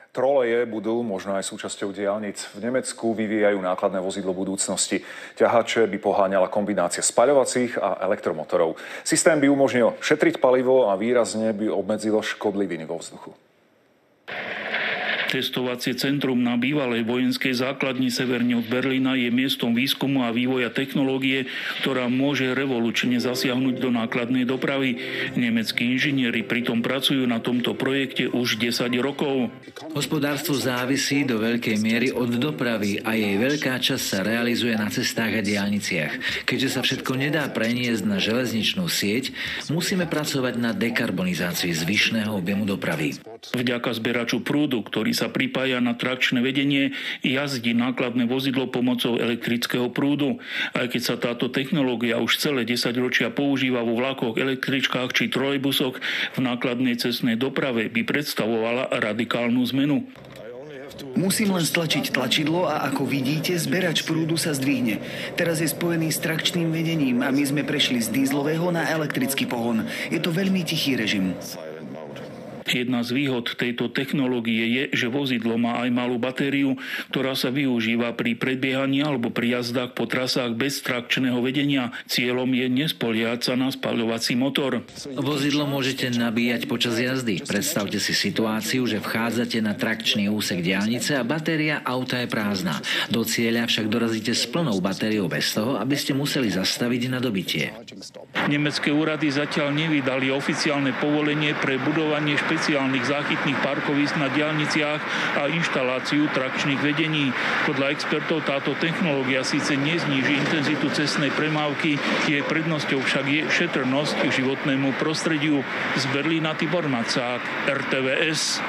Troleje budú možno aj súčasťou diaľnic. V Nemecku vyvíjajú nákladné vozidlo budúcnosti. Ťahače by poháňala kombinácia spaľovacích a elektromotorov. Systém by umožnil šetriť palivo a výrazne by obmedzilo škodliviny vo vzduchu. Testovacie centrum na bývalej vojenskej základni severne od Berlína je miestom výskumu a vývoja technológie, ktorá môže revolučne zasiahnuť do nákladnej dopravy. Nemeckí inžinieri pritom pracujú na tomto projekte už 10 rokov. Hospodárstvo závisí do veľkej miery od dopravy a jej veľká časť sa realizuje na cestách a diaľniciach. Keďže sa všetko nedá preniesť na železničnú sieť, musíme pracovať na dekarbonizácii zvyšného objemu dopravy. Vďaka zberaču prúdu, ktorý sa pripája na trakčné vedenie, jazdí nákladné vozidlo pomocou elektrického prúdu. Aj keď sa táto technológia už celé 10 ročia používa vo vlakoch, električkách či trolejbusoch, v nákladnej cestnej doprave by predstavovala radikálnu zmenu. Musím len stlačiť tlačidlo a ako vidíte, zberač prúdu sa zdvihne. Teraz je spojený s trakčným vedením a my sme prešli z dízlového na elektrický pohon. Je to veľmi tichý režim. Jedna z výhod tejto technológie je, že vozidlo má aj malú batériu, ktorá sa využíva pri predbiehaní alebo pri jazdách po trasách bez trakčného vedenia. Cieľom je nespoliehať sa na spaľovací motor. Vozidlo môžete nabíjať počas jazdy. Predstavte si situáciu, že vchádzate na trakčný úsek diaľnice a batéria auta je prázdna. Do cieľa však dorazíte s plnou batériou bez toho, aby ste museli zastaviť na dobitie. Nemecké úrady zatiaľ nevydali oficiálne povolenie pre budovanie špeciálnych záchytných parkovísk na diaľniciach a inštaláciu trakčných vedení. Podľa expertov táto technológia síce nezníži intenzitu cestnej premávky, jej prednosťou však je šetrnosť k životnému prostrediu. Z Berlína Tibor Macák, RTVS.